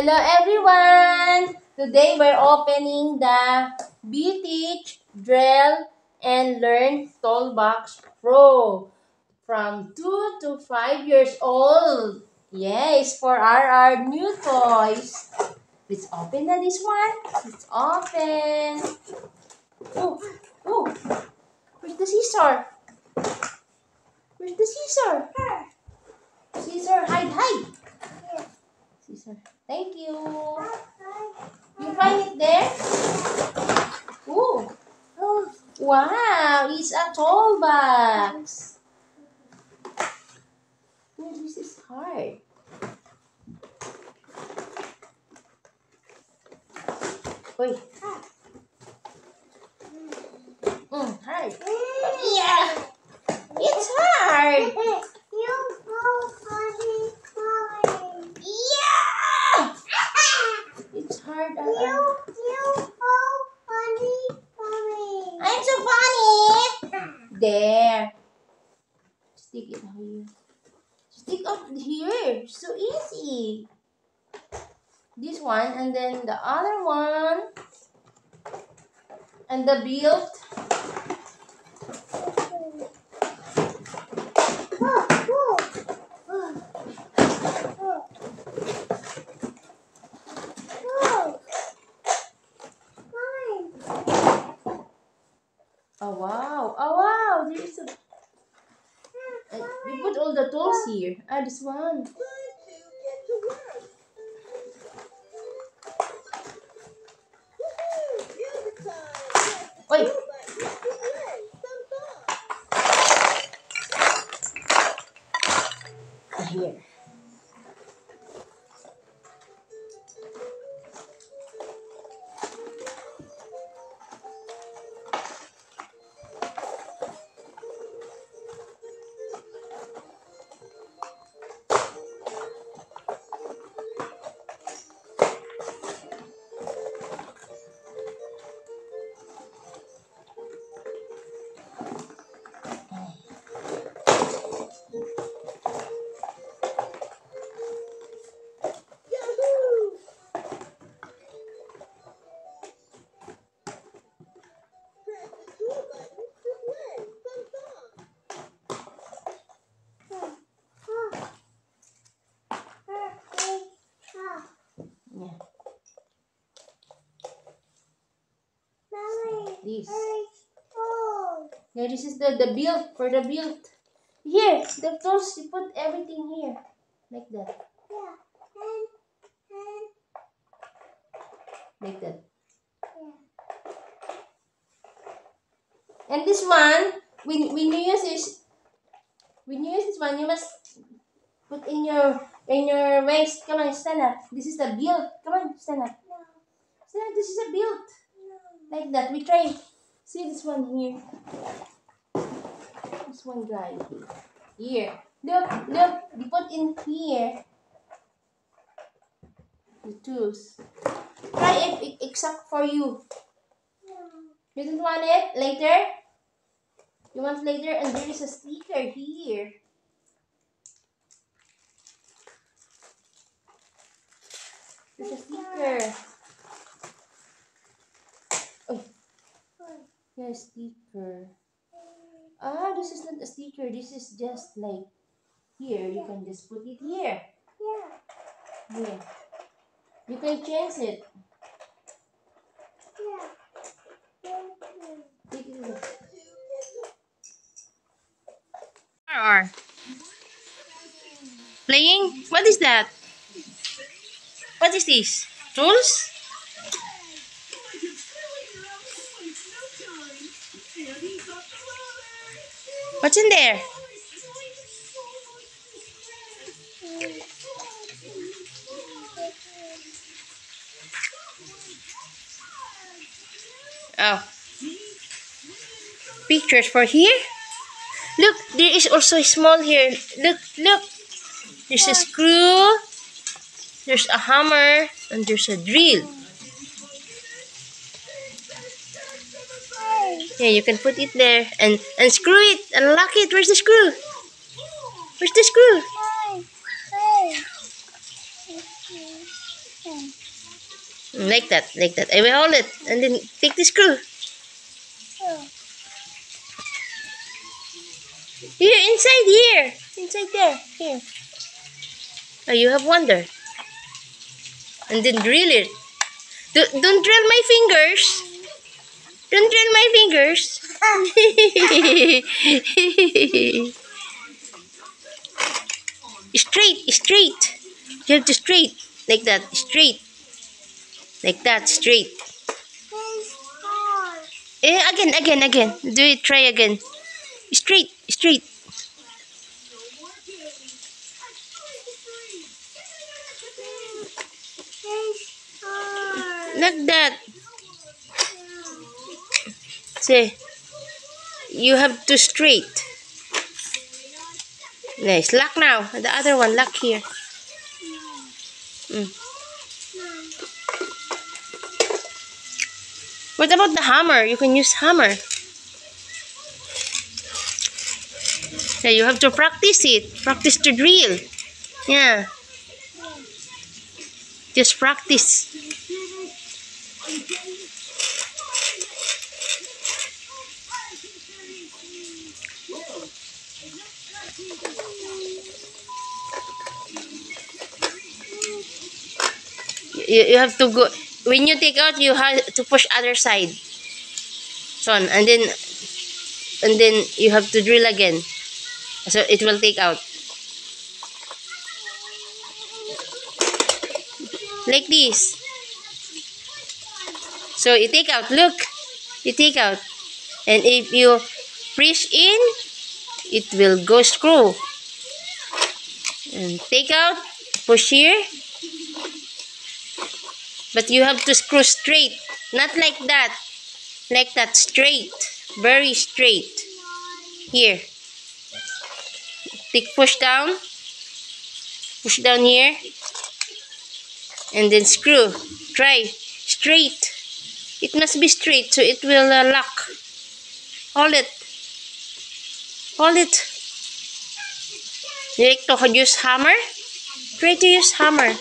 Hello everyone! Today we're opening the Vtech Drill and Learn Toolbox Pro from 2 to 5 years old. Yes, for our new toys. Let's open this one. Let's open. Oh, oh, where's the scissor? Where's the scissor? Scissor, hide. Scissor. Thank you. You find it there? Oh. Wow, it's a toolbox. Oh, this is hard. Wait. Hard. Yeah. It's hard. Yeah. It's hard. I'm so funny. There. Stick it here. Stick up here. So easy. This one and then the other one. And the build. Oh wow, there is a... you put all the tools here. This one. Wait. Here. This. Yeah, this is the build for the build. Here, the tools, you put everything here. Like that. Like that. And this one, when you use this one, you must put in your waist. Come on, stand up. This is the build. Come on, stand up. Stand up. This is a build. Like that. We try. See this one here. This one guy here. Look. You put in here the tools. Try if exact for you. You don't want it later? You want later? And there is a sticker here. There's a sticker. Oh. Here's a sticker. This is not a sticker. This is just like here. You can just put it here. Here. You can change it. Take it. Or playing? What is that? What is this? Tools? What's in there? Oh. Pictures for here? Look, there is also a small here. Look. There's a screw. There's a hammer. And there's a drill. Yeah, you can put it there and screw it and lock it. Where's the screw? Where's the screw? Like that, like that. I will hold it and then take the screw. Here, inside here. Inside there. Here. Oh, you have one there. And then drill it. Don't drill my fingers. Don't drill my fingers. Straight, straight. You have to straight. Like that, straight. Like that, straight. Again. Do it, try again. Straight, straight. Like that. See, you have to straight. Nice. Lock now. The other one, lock here. What about the hammer? You can use hammer. Yeah, you have to practice it. Practice to drill. Yeah. Just practice. You have to go. When you take out, you have to push other side. Son, and then you have to drill again. So it will take out. Like this. So you take out. Look. You take out. And if you push in, it will go screw. And take out. Push here. But you have to screw straight. Not like that. Like that. Straight. Very straight. Here. Take push down. Push down here. And then screw. Try. Straight. It must be straight so it will lock. Hold it. Hold it. You like to use hammer? Try to use hammer.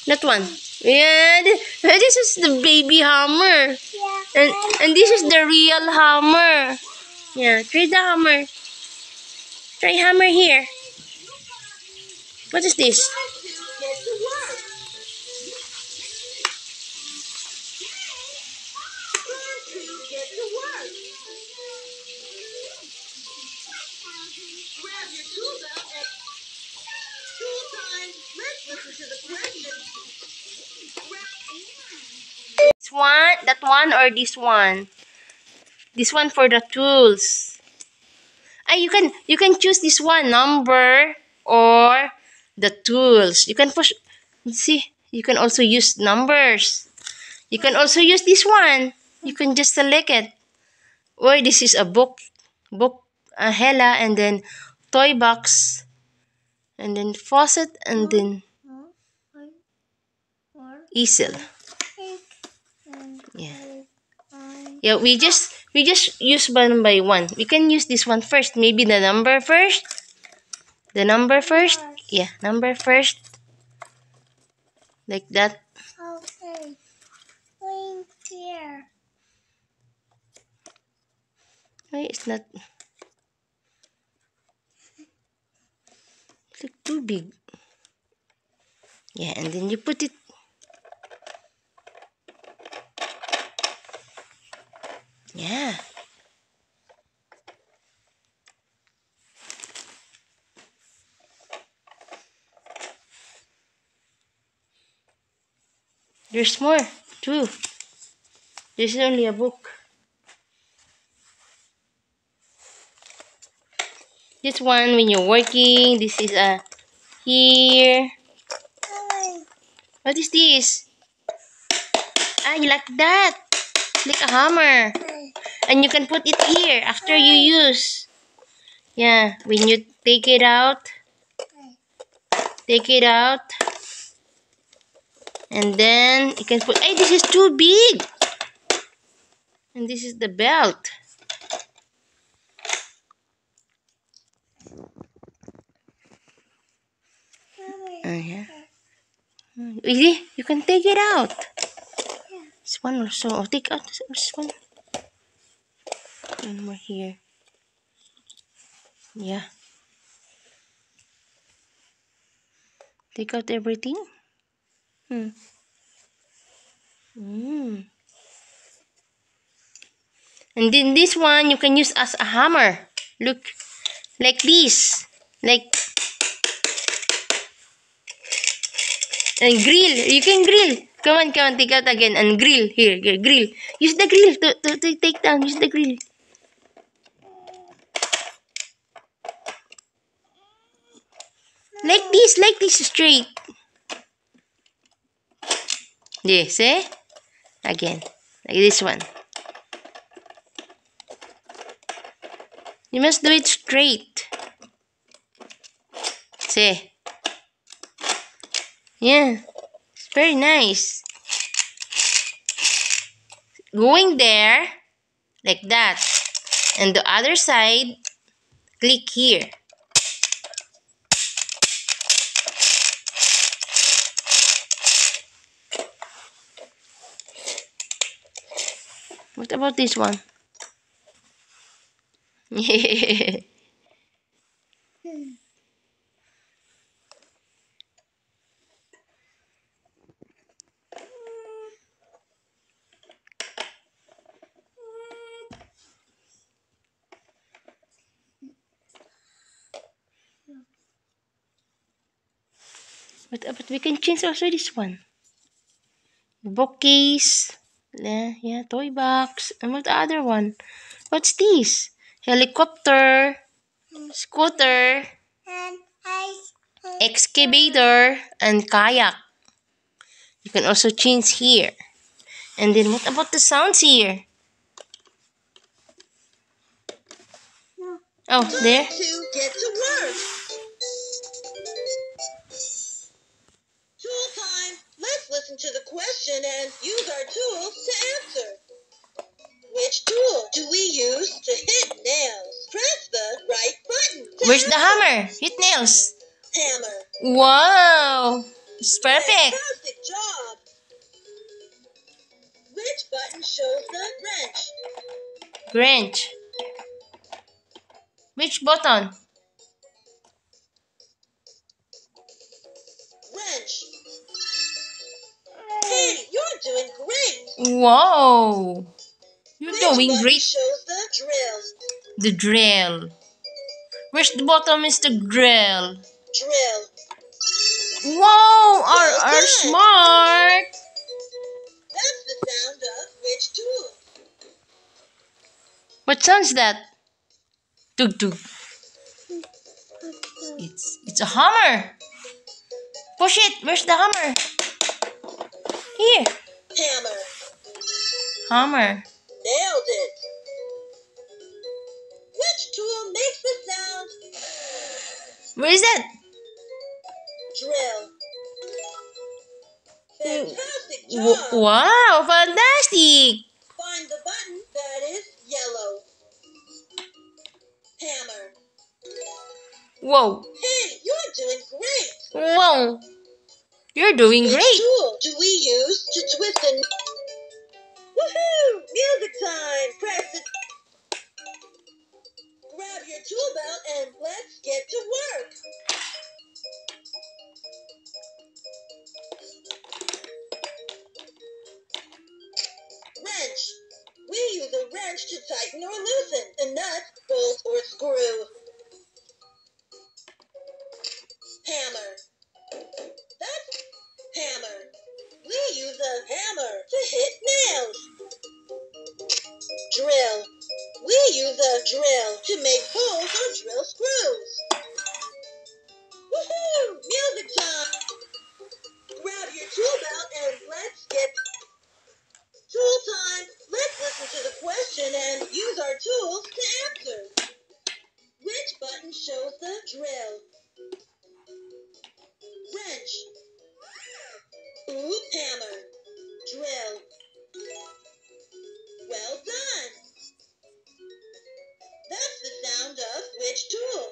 That one. Yeah, this is the baby hammer. Yeah. And this is the real hammer. Yeah, try the hammer. Try hammer here. What is this? This one, that one, or this one? This one for the tools. Ah, you can choose this one, number or the tools. You can push. See, you can also use numbers. You can also use this one. You can just select it. Or this is a book, Hella, and then toy box, and then faucet, and then easel. Yeah. Yeah, we just use one by one. We can use this one first. Maybe the number first. The number first. Yeah, number first. Like that. Okay. Going here. Why it's not look too big. Yeah, and then you put it. Yeah. There's more too. This is only a book. This one when you're working. This is a here. What is this? Ah, you like that? Like a hammer. And you can put it here after you use. Yeah, when you take it out. Take it out. And then you can put, hey, this is too big. And this is the belt. Yeah. You see, you can take it out. This one also. Oh, take out this one. One more here. Yeah. Take out everything. Hmm. Mm. And then this one you can use as a hammer. Look, like this. Like, and grill. You can grill. Come on, take out again and grill. Here, grill. Use the grill to take down. Use the grill. Like this, straight. Yes, eh? Again. Like this one. You must do it straight. See? Yeah. It's very nice. Going there, like that. And the other side, click here. What about this one? But we can change also this one. Bookcase. Yeah, toy box. And what the other one? What's this? Helicopter. Scooter. And ice. Excavator. And kayak. You can also change here. And then what about the sounds here? Oh, there. To get to work. Tool time. Let's listen to the question and use our tools to answer. Which tool do we use to hit nails? Press the right button. Where's the hammer? Hit nails. Hammer. Wow. It's perfect. Fantastic job. Which button shows the wrench? Wrench. Which button? Wrench. Hey, you're doing great. Wow. You're Which doing button great. shows the drill? The drill. Where's the bottom is the drill? Drill. Wow, Well are done. smart. That's the sound of which tool? What sounds that? Tug tug. It's a hammer. Push it. Where's the hammer? Here. Hammer. Hammer. Nailed it. Which tool makes the sound? Where is that? Drill. Fantastic job. Wow, fantastic. Find the button that is yellow. Hammer. Whoa. Hey, you're doing great. Wow. You're doing Which great. tool do we use to twist a... Woohoo! Music time! Press it. Grab your tool belt and let's get to work. Wrench. We use a wrench to tighten or loosen a nut, bolt, or screw. Hammer. That's hammer. We use a hammer to hit nails. Drill. We use a drill to make holes or drill screws. Woohoo! Music time! Grab your tool belt and let's get tool time. Let's listen to the question and use our tools to answer. Which button shows the drill? Wrench. Ooh, hammer. Drill. Well done. That's the sound of which tool?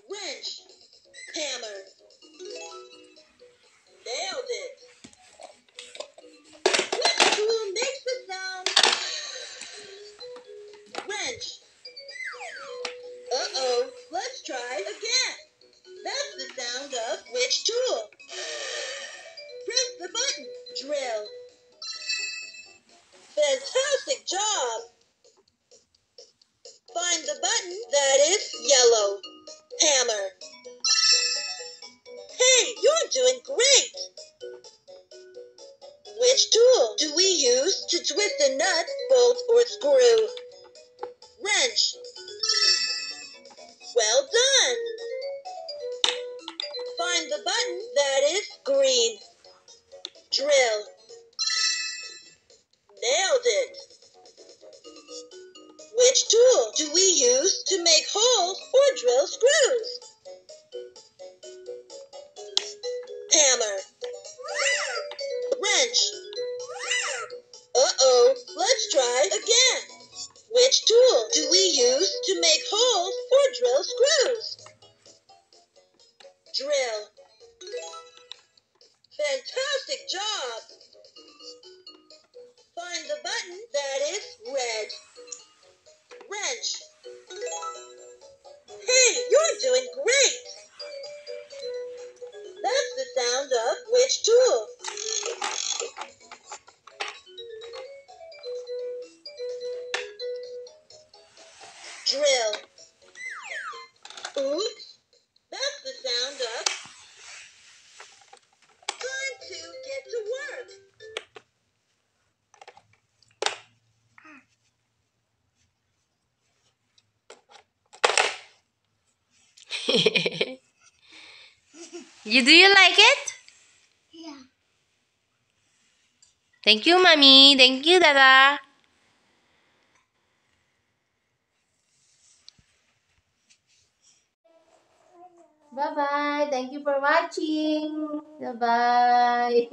Wrench. Hammer. job. Find the button that is yellow. Hammer. Hey, you're doing great. Which tool do we use to twist a nut, bolt, or screw? Wrench. Well done. Find the button that is green. Drill. Nailed it. Which tool do we use to make holes or drill screws? Hammer. Wrench. Uh-oh, let's try again. Which tool do we use to make holes or drill screws? Drill. Fantastic job. Find the button that is red. Wrench. Hey, you're doing great. That's the sound of which tool? Drill. Oops. That's the sound of time to get to work. Do you like it? Yeah. Thank you, Mommy. Thank you, Dada. Bye-bye. Thank you for watching. Bye-bye.